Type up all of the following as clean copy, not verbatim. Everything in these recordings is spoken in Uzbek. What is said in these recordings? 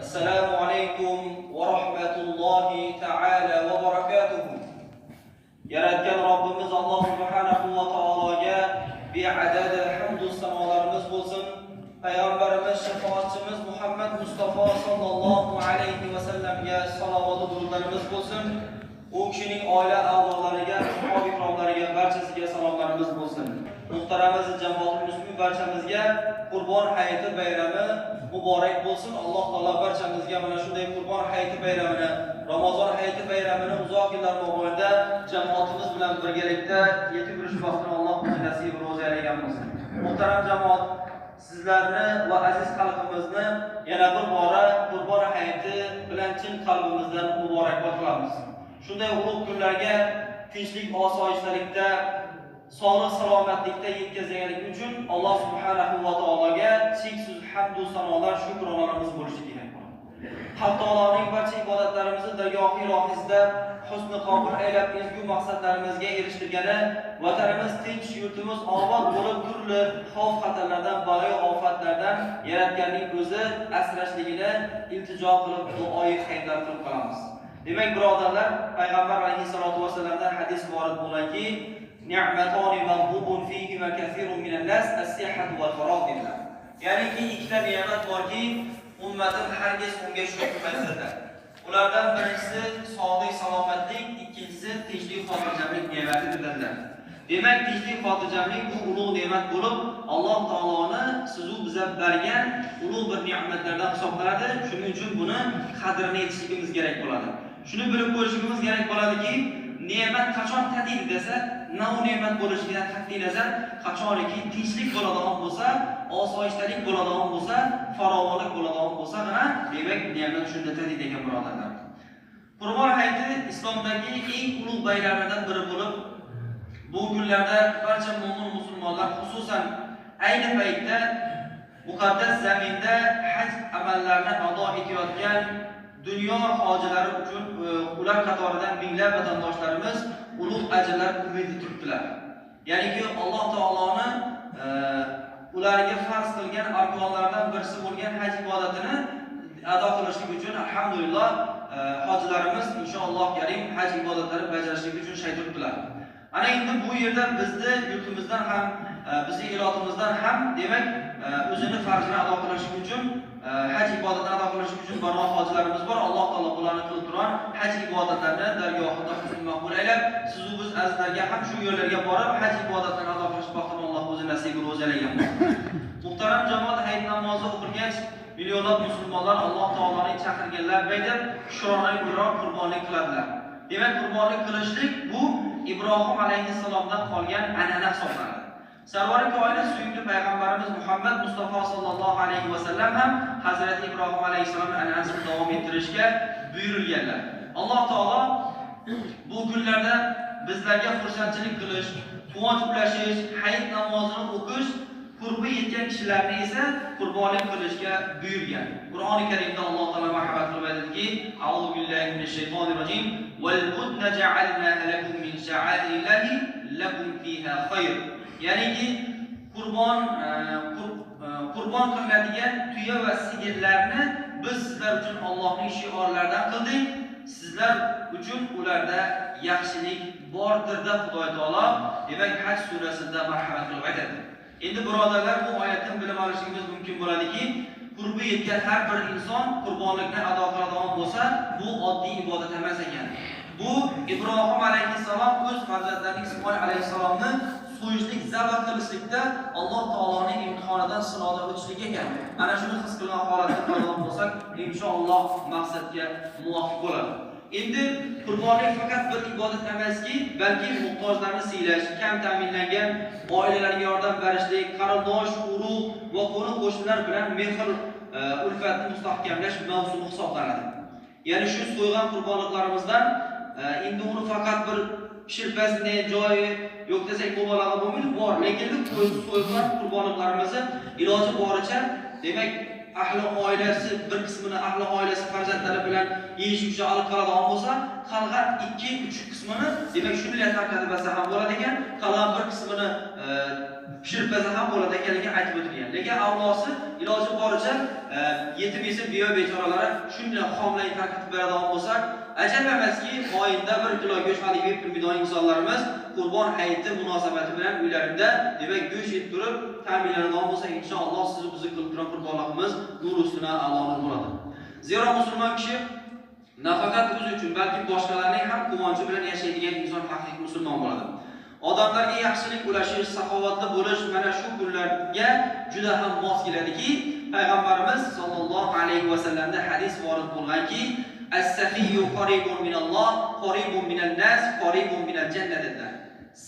Assalomu alaykum va rahmatullohi ta'ala va barakatuh. Yaratgan Robbimiz Alloh subhanahu va taologa beadad hamd va sanolarimiz bo'lsin. Payg'ambarimiz, shafoatchimiz Muhammad Mustafa sallallohu alayhi va sallamga salovat va durudlarimiz bo'lsin. U kishining oila a'zolariga, sahoba ikromlariga, barchasiga salomlarimiz bo'lsin. Muhtaram aziz jamoat muslimin, barchamizga Qurbon hayiti bayrami muborak bo'lsin. Alloh taolo barchamizga mana shunday Qurbon hayiti bayramini, Ramazon hayiti bayramini uzoq yillar mobaynida jamoatimiz bilan birgalikda yetib yurish vaqtini Alloh o'zi nasib ro'za aylagan bo'lsin. Muhtaram jamoat, sizlarni va aziz xalqimizni yana bir bora Qurbon hayiti bilan chin qalbimizdan muborakbod qilamiz. Shunday ulug' kunlarga tinchlik, osoyishtalikda, sog'lik, salomatlikda yetkazganlik uchun Alloh subhanahu va taologa cheksiz hamd va sanolar, shukronalarimiz bo'lishi kerak. Haq taoloning barcha ibodatlarimizni dargohi ilohiyasida husn qabul aylab, ezgu maqsadlarimizga erishtirgani, vatanimiz tinch, yurtimiz obod bo'lib, turli xavf-xatarlardan, balo ofatlardan yaratganning o'zi asrashligini iltijo qilib, duoyi xayrlar qilib qolamiz. Demak, birodarlar, payg'ambar alayhisolatu vasallamdan hadis vorid bo'ladiki, ni'matani maghbubun fihi va kathirun minan nas as-sihhatu wal faragh. Ya'ni ikkita ne'mat borki, ummatim hargiz unga shukr. Ulardan birinchisi sog'lik, salomatlik, ikkinchisi tinchlik, xotirjamlik ne'mati dedilar. Demak, tinchlik, xotirjamlik bu ulug' ne'mat bo'lib, Alloh taoloni sizu bizga bergan ulug' bir ne'matlardan hisoblanadi. Shuning uchun buni qadrini yetishligimiz kerak bo'ladi. Shuni bilib qo'yishimiz kerak bo'ladiki, ne'mat qachon tadid desa, na u ne'mat bo'lishidan qat'iy nazar, qachoniki tinchlik bo'ladigan bo'lsa, osoyishtalik bo'ladigan bo'lsa, farovonlik bo'ladigan bo'lsa, demak ne'mat shunda tadid degan birodarlar. Qurbon hayiti islomdagi eng ulug' bayramlardan biri bo'lib, bu kunlarda barcha mo'min musulmonlar, xususan ayni paytda muqaddas zaminda haj amallarini ado etayotgan dunyo hojilari uchun ular qatoridan minglab vatandoshlarimiz ulug' ajrlar umid turibdilar. Ya'niki Alloh taoloni ularga farz qilgan arkonlardan birisi bo'lgan haj ibodatini ado qilishlik uchun alhamdulillah hojilarimiz inshaalloh karim haj ibodatlari bajarishlik uchun shay turibdilar. Ana endi bu yerda bizni yurtimizdan ham, bizning ilotimizdan ham demak o'zini farzini ado qilish uchun haj ibodatini ado qilish uchun barcha hojilarimiz bor. Alloh taolo bularni qilib turgan haj ibodatlarini dargohida husn maqbul aylab, siz biz azizlarga ham shu yo'llarga borib haj ibodatlarini ado qilish vaqtini Alloh o'zi nasib ro'za aylagan bo'lsin. Muhtaram jamoat, hayit namozi o'qilgach millionlab musulmonlar Alloh taoloning chaqirganlar bayda shukrona bilan qurbonlik qiladilar. Demak, qurbonlik qilishlik bu Ibrohim alayhissalomdan qolgan an'ana hisoblanadi. Sarvari koinot suyukli payg'ambarimiz Muhammad Mustafa sallallohu alayhi va sallam ham Hazrati Ibrohim alayhissalomning an'anasini davom ettirishga buyurilganlar. Alloh taolo bu kunlarda bizlarga xursandchilik qilish, quvonch ulashish, hayit namozini o'qish, qurbi yetgan kishilarni esa qurbonlik qilishga buyurgan. Qur'oni Karimda Alloh taolo marhamat qilib aytadiki, A'udhu billahi minash shaytonir rojim, "Wal budna ja'alnaha lakum min sha'airillahi lakum fiha khayr." Ya'ni qurbon qilinadigan tuya va sigirlarni biz sizlar uchun Allohning shiorlaridan qildik. Sizlar uchun ularda yaxshilik bordir deb Xudo taolo demak Haj surasida marhamat qilib aytadi. Endi birodarlar, bu oyatdan bilib olishimiz mumkin bo'ladiki, qurbi yetgan har bir inson qurbonlikni ado qiladigan bo'lsa, bu oddiy ibodat emas ekan. Bu Ibrohim alayhissalom o'z farzandlarining Ismoil alayhissalomni so'yishlik, zabr qilishlikda Alloh taoloning imtihonidan, sinovdan o'tishlik ekan. Ana shuni his qilgan holatda qilgan bo'lsak, inshaalloh maqsadga muvofiq bo'ladi. Endi qurbonlik faqat bir ibodat emaski, balki muhtojlarni siylash, kam ta'minlangan oilalarga yordam berishlik, qarindosh, urug' va qo'ni-qo'shnilar bilan mehr ulfatni mustahkamlash mavzui hisoblanadi. Ya'ni shu so'ygan qurbonliklarimizdan endi uni faqat bir pishirpasni joyi yo'q desak bo'lmaydi, bor. Lekin so'ygan qurbonliklarimizni iloji boricha demak ahli oilasi bir qismini ahli oilasi farzandlari bilan yeyish uchun olib qoladigan bo'lsa, qolgan 2-3 qismini demak shunday tarqatib bersa ham bo'ladi ekan, qolgan bir qismini pishirib bersa ham bo'ladi ekanligi aytib o'tilgan. Lekin avlosi iloji boricha yetim yesim bechoralar shunday homilani tarqatib beradigan bo'lsak, ajab emaski, oyinda 1 kilo go'sht olib yeb turadigan insonlarimiz Qurbon hayiti munosabati bilan uylarida demak go'sht yeb turib ta'minlanadigan bo'lsa, inshaalloh siz bizni qilib turgan qurbonligimiz nur ustidan a'lo bo'ladi. Zero musulmon kishi nafaqat o'zi uchun, balki boshqalarning ham quvonchi bilan yashaydigan inson haqiqiy musulmon bo'ladi. Odamlarga yaxshilik ulashish, saxovatli bo'lish mana shu kunlarga juda ham mos keladiki, payg'ambarimiz sollallohu alayhi vasallamda hadis vorid bo'lganki, as-sahiyyu qaribun minalloh, qaribun minan nas, qaribun minal jannah dedilar.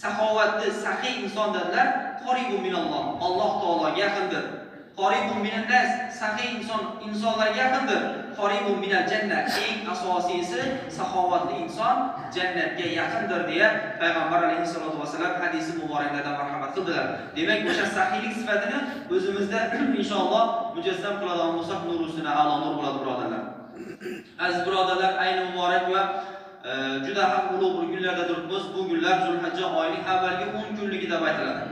Saxovatli, saxiy inson dedilar, qaribun minalloh, Alloh taologa yaqindir. Qaribun minan nas, saxiy insonlarga yaqindir. Qaribun minal jannah, eng asosiysi saxovatli inson jannatga yaqindir deya payg'ambar alayhisolatu vasallam hadisi muboraklardan marhamat qildilar. Demak, o'sha saxiylik sifatini o'zimizda inshaalloh mujassam qiladigan bo'lsak, nur ustida a'lo nur bo'ladi, birodarlar. Aziz birodarlar, ayni muborak va juda ham ulug' bir kunlarda turibmiz. Bu kunlar Zulhijja oyining avvalgi 10 kunligi deb aytiladi.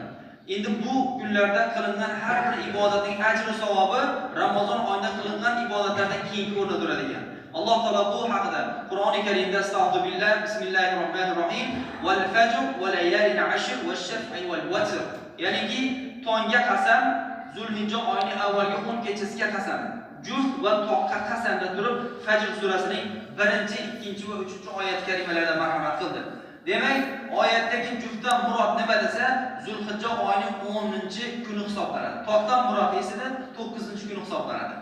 Endi bu kunlarda qilingan har bir ibodatning ajri savobi Ramazon oyida qilingan ibodatlardan keyingi o'rnida turadi ekan. Alloh taolo bu haqida Qur'oni Karimda Astagfirullah, Bismillahirrohmanirrohim, val fajr va layalin ashr va shaf'i val watr. Ya'niki tongga qasam, Zulhijja oyining avvalgi 10 kechasiga qasam. Juft va toqqa qasamda turib Fajr surasining 1, 2 va 3-oyat karimalarida marhamat qildi. Demak, oyatdagi juftdan murod nima desa, Zulhijja oyining 10-kuni hisoblanadi. Toqdan murod esa 9-kuni hisoblanadi.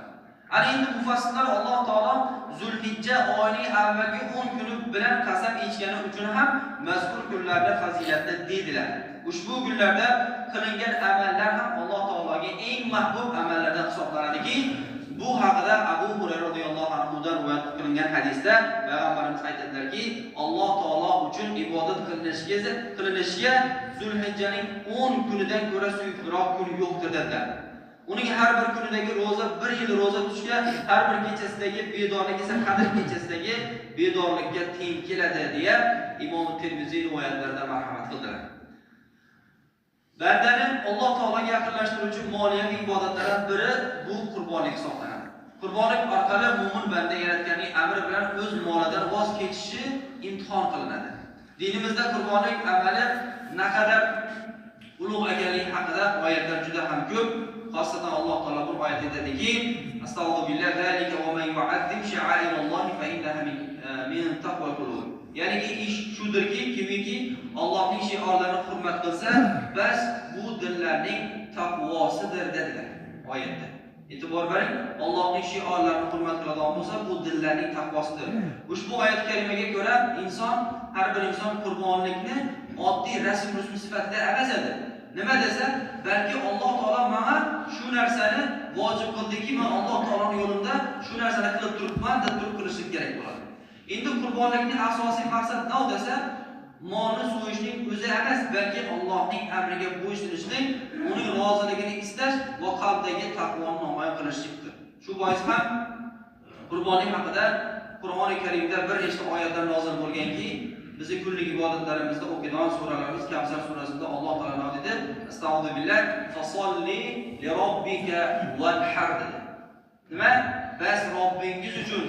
Ana endi mufassirlar Alloh taolo Zulhijja oyining avvalgi 10 kuni bilan qasam ichgani uchun ham mazkur kunlarda fazilatli dedilar. Ushbu kunlarda qilingan amallar ham Alloh taologa eng mahbub amallardan hisoblanadiki, bu haqida Abu Hurayra radhiyallohu anhu dan rivoyat qilingan hadisda payg'ambarimiz aytadilarki, Alloh taolo uchun ibodat qilinishiga Zulhijjaning 10 kunidan ko'ra suyukliroq kun yo'qdir dedilar. Uning har bir kunidagi roza 1 yil roza tutishga, har bir kechasidagi bedorlik esa Qadr kechasidagi bedorlikka teng keladi deya Imom Termiziy rivoyatlarida marhamat qildilar. Bandani Alloh taologa yaqinlashtiruvchi moliyaviy ibodatlardan biri bu qurbonlik hisoblanadi. Qurbonlik orqali mu'min banda yaratganning amri bilan o'z molidan voz kechishi imtihon qilinadi. Dinimizda qurbonlik amali naqadar ulug' ekanligi haqida oyatlar juda ham ko'p. Xosatan Alloh taolo bu oyatda aytadiki, Astagfirullah zalika va man yu'azzim sha'airallohi fa innaha min taqval qulub. Ya'ni ish shudirki, kimiki Allohning shiorlarini hurmat qilsa, bas bu dillarning taqvosidir dedilar oyatda. E'tibor bering, Allohning shiorlarini hurmat qiladigan bo'lsa, bu dillarning taqvosidir. Ushbu oyat karimaga ko'ra har bir inson qurbonlikni oddiy rasm sifatida emas edi. Nima desa, balki Alloh taolo menga shu narsani vojib qildiki, men Alloh taoloning yo'lida shu narsani qilib turibman deb turib qilishim kerak bo'ladi. Endi qurbonlikning asosiy maqsadi nima desa, molni so'yishning o'zi emas, balki Allohning amriga bo'ysunishlik, uning roziligini istash va qalbdagi taqvoni namoyon qilishlikdir. Shu bois ham qurbonlik haqida Qur'oni Karimda bir nechta oyatlar nozil bo'lganki, bizni kunlik ibodatlarimizda o'qigan suralarimiz Kavsar surasida Alloh taolo dedi, Astagfirullah, fasolli li robbika wanhar dedi. Nima? Bas Robbingiz uchun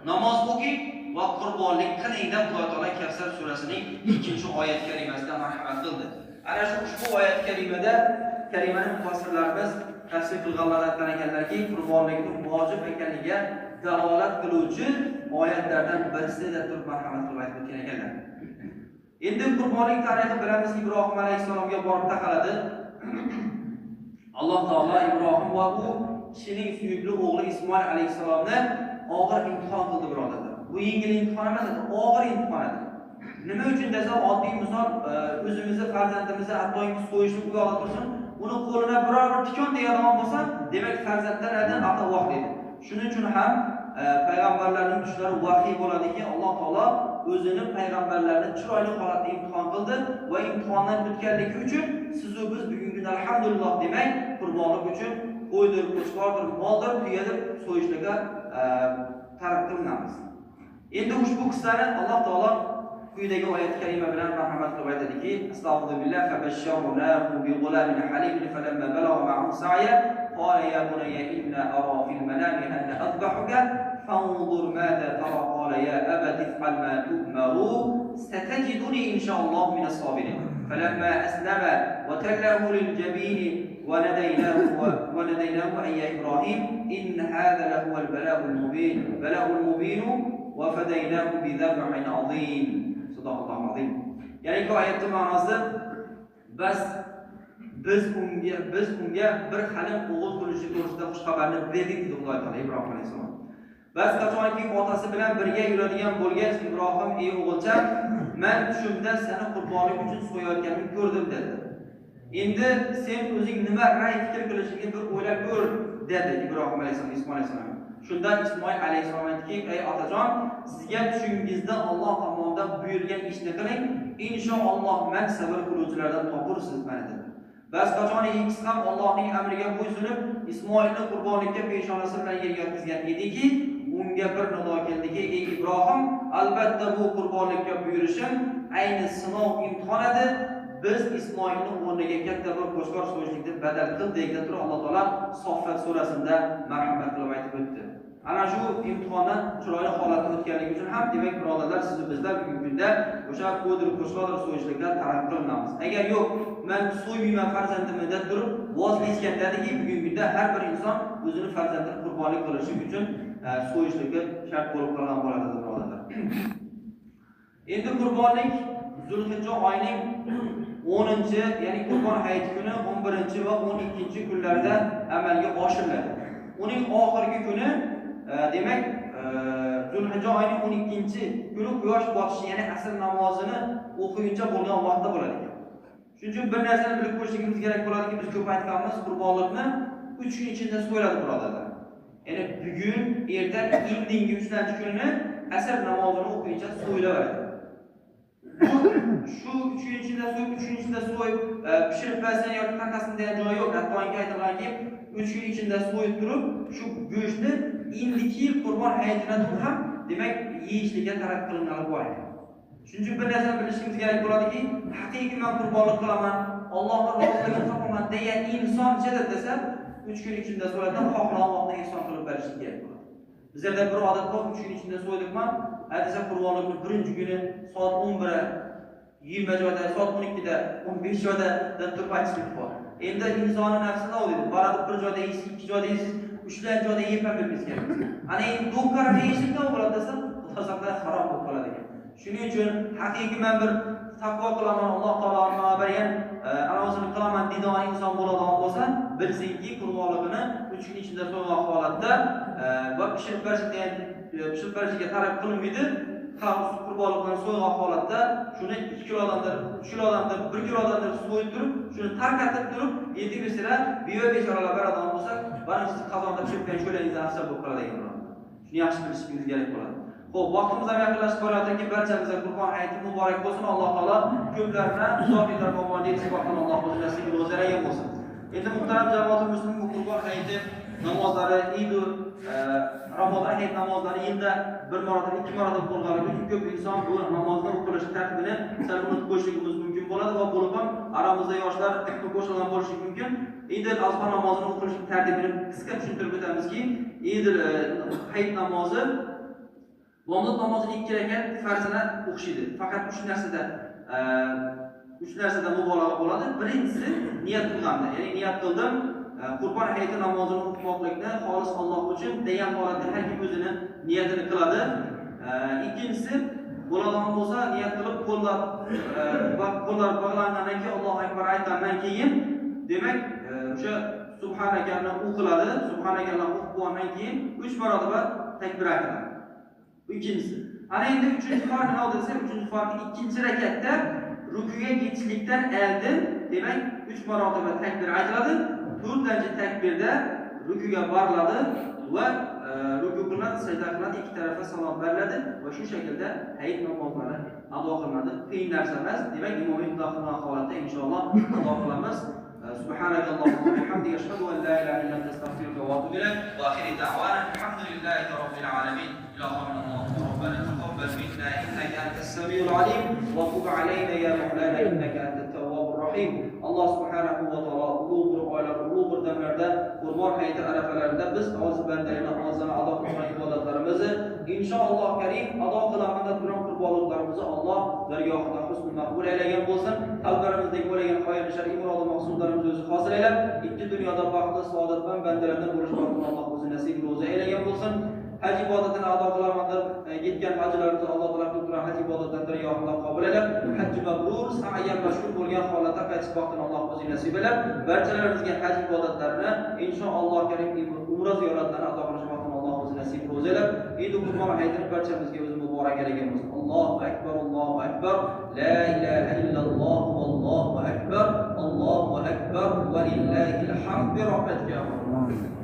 namoz o'qing va qurbonlik qiling deb Alloh taolo Kavsar surasining 2-oyat karimasida marhamat qildi. Ana shu ushbu oyat karimani mufassirlarimiz tafsir qilganlar aytgan ekanlarki, qurbonlikning vojib ekanligiga dalolat qiluvchi oyatlardan birisi deb turib marhamat qilib aytib o'tgan ekanlar. Endi qurbonlik tarixi bilamiz, Ibrohim alayhisalomga borib taqaladi. Alloh taolo Ibrohim va u kishining suyukli o'g'li Ismoil alayhisalomni og'ir imtihon qildi, birodarlar. Bu yengil imtihon emas, og'ir imtihon edi. Nima uchun desa, oddiy misol, o'zimizni farzandimizni hattoki so'yishni u yoqda tursin, uni qo'lina biror bir tikon deyadigan bo'lsa, demak farzandlardan aql deydi. Shuning uchun ham payg'ambarlarning tushlari vahiy bo'ladiki, Alloh taolo o'zini payg'ambarlarni chiroyli holatda imtihon qildi va imtihondan o'tganligi uchun siz va biz bugungi kunda alhamdulillah demak, qurbonlik uchun qo'ydir, qo'chqordir, moldir, tuyadir so'yishlarga targ'ib qilinamiz. Endi ushbu qissani Alloh taolo quyidagi oyat kalima bilan marhamat qilib aytadiki: Astagfirullah fabashsharnahu bi ghulamin halim falamma balagha ma'ahu sa'ya qala ya bunayya inna ara fil manami anna adbahuka fanzur madha tara qala ya abati if'al ma tu'maru satajiduni insha'allah min as-sabirin. فلما أسلم وتله للجبين وناديناه أي يا إبراهيم إن هذا لهو البلاء المبين وفديناه بذبح عظيم. صدق الله العظيم. يعني bu oyatning ma'nosi biz unga bir halim o'g'il bo'lishi to'g'risida xushxabarni berdik dedi Alloh taolo Ibrohim alayhisalom. Biz qachonki otasi bilan birga yuradigan bo'lgach Ibrohim ey o'g'ilcham men tushimda seni qurbonlik uchun so'yayotganimni ko'rdim dedi. Endi sen o'zing nima ra'y fikr qilishingni bir o'ylab ko'r dedi Ibrohim alayhisalom Ismoil alayhisalom. Shundan Ismoil alayhisalom aytdiki: "Ey otajon, sizga tushingizda Alloh tomonidan buyurgan ishni qiling, inshaalloh men sabr qiluvchilardan topursiz meni" dedi. Bas qachon ikkisi ham Allohning amriga bo'ysunib Ismoilni qurbonlikka peshonasi bilan yerga yotqizgan ediki, unga bir nido keldiki: "Ey Ibrohim, albatta bu qurbonlikka buyurishim ayni sinov imtihon edi. Biz Ismoilni o'rniga katta bir qo'shqor so'yishlikni badal qildik" deb turib Alloh taolo Soffat surasida marhamat qilib aytib o'tdi. Ana shu imtihondan chiroyli holatda o'tganligi uchun ham demak birodarlar, siz bizlar bugungi kunda o'sha qo'dir qo'shqorlar so'yishlikdan targ'ib qilinamiz. Agar yo'q, men so'ymayman farzandimni deb turib voz kechgandadiki, bugungi kunda har bir inson o'zini farzandini qurbonlik qilishi uchun so'yishlikka shart bo'lib qolgan bo'ladi birodarlar. Endi qurbonlik Zulhijja oyining 10-chi, ya'ni Qurbon hayiti kuni 11-chi va 12-chi kunlarda amalga oshiriladi. Uning oxirgi kuni demak Zulhijja oyining 12-chi kuni quyosh botishi, ya'ni asr namozini o'qiyuncha bo'lgan vaqtda bo'ladi ekan. Shuning uchun bir narsani bilib qo'yishimiz kerak bo'ladiki, biz ko'p aytganmiz, qurbonlikni 3 kun ichida so'yiladi birodarlar. Ya'ni bugun, ertaga, indingi 3-kunini asr namozini o'qiyuncha so'yilaveradi. Shu 3-da so'yib pishirib bersa yoki taqasini degan joyi yo'q. Hattoki aytilganki, 3 kun ichida so'yib turib, shu go'shtni indiki yil Qurbon hayitidan turib ham demak yeyishlikka taraf qilinadi bor ekan. Shuning uchun bir narsani bilishimiz kerak bo'ladiki, haqiqiy men qurbonlik qilaman, Allohning roziligini topaman degan inson chida desa, 3 kun ichida so'yadigan xohlagan vaqtda inson qilib berish kerak bo'ladi. Bizlarda bir odat bor, 3 kun ichida so'ydikman, aytsa qurbonlikni birinchi kuni soat 11 20 joyda, soat 12da, 15 joyda deb turib aytishlik bor. Endi insonning nafsida o deydi, barada bir joyda yeysiz, ikki joyda yeysiz, uchlar joyda yeb ham bilmaysiz kerak. Ana endi do'kkarga yeyishlikda bo'ladi desa, tasavvurda harom bo'lib qoladi ekan. Shuning uchun haqiqiy men bir taqvo qilaman, Alloh taoloning bergan anozini qilaman deydigan inson bo'ladigan bo'lsa, bilsinki qurbonligini 3 kun ichida so'ygan holatda va pishirib berishga talab qilinmaydi. Qurbonlikdan so'ygan holatda shuni 2 kilodandir, 3 kilodandir, 1 kilodandir so'yib turib, shuni tarqatib turib, yedik mesela biyo bechoralar beradigan bo'lsa, barchasi qozonda pishirgan sho'langizni afzal bo'lib qoladi ekan. Shuni yaxshi bilishingiz kerak bo'ladi. Xo'p, vaqtimiz ham yaqinlashib qolyaptiki, barchamizga Qurbon hayiti muborak bo'lsin. Alloh taolo ko'plarni uzoq yillar mobaynida istiqomatdan Alloh o'zi nasib o'zlariga bo'lsin. Endi muhtaram jamoatim muslim, bu Qurbon hayiti namozlari, Eid Ramazon hayit namozlari yilda bir marotaba, 2 marotaba bo'lganligi uchun ko'p inson bu namozni o'qish tartibini sal unutib qo'yishligimiz mumkin bo'ladi va bo'lib ham aramizda yoshlar qo'shilgan bo'lishi mumkin. Eid al-Adha namozini o'qish tartibini qisqa tushuntirib o'tamizki, Eid hayit namozi Bomdod namozining 2 rakat farzini o'qishidi. Faqat 3 narsada mubolag'a bo'ladi. Birinchisi niyat qilganda, ya'ni niyat qildim Qurbon hayiti namozini o'qimoqlikni xolis Alloh uchun degan holatda har kim o'zini niyatini qiladi. Ikkinchisi bo'ladigan bo'lsa, niyat qilib qo'llar bog'langandan keyin Allohu akbar aytgandan keyin demak o'sha subhanakani o'qiladi. Subhanakani o'qib bo'lgandan keyin 3 marotaba takbir aytiladi. Ikkinchisi. Ana endi 3-farq nima desa, 3-farq 2-rakatda rukuga ketishlikdan oldin demak 3 marotaba takbir aytiladi. 4-takbirda rukuga boriladi va ruku qilinadi, sajda qilinadi, ikki tarafga salom beriladi va shu shaklda hayit namozlari ado qilinadi. Qiyin narsa emas. Demak, imomiy xudo qilgan holatda inshaalloh ado qilamiz. سبحانك اللهم وبحمدك أشهد أن لا إله إلا أنت أستغفرك وأتوب إليك وآخر دعوانا الحمد لله رب العالمين اللهم ربنا تقبل منا إنك أنت السميع العليم وتب علينا يا مولانا إنك أنت التواب الرحيم الله سبحانه وتعالى ulug' bir damlarda Qurban hayiti arafalarida biz oz bandalari namozini ado qilgan ibodatlarimizni inshaalloh karim ado qilamiz turgan qurbonliklarimizni Alloh dargohida husn maqbul aylagan bo'lsin. Qalblarimizdagi bo'lgan xoyir shar'iy murod va maqsudlarimizni o'zi hosil aylab, ikki dunyoda baxtli saodatban bandalardan bo'lishni Alloh o'zi nasib ro'za aylagan bo'lsin. Haj ibodatini ado qilaman deb yetgan hajlarimizni Alloh taolo turgan haj ibodatdan dargohida qabul aylab, haj mabrur, sa'yan mashhur bo'lgan holatda qaytish vaqtini Alloh o'zi nasib aylab, barchalarimizga haj ibodatlarini inshaalloh karim umra ziyoratlarini ado qilish vaqtini Alloh o'zi nasib ro'za aylab, Eid Qurban hayitini barchamizga o'zi muborak aylagan bo'lsin. Allohu akbar, Allohu akbar, la ilaha illalloh, vallohu akbar, Allohu akbar va lillahil hamd bi rahmatika.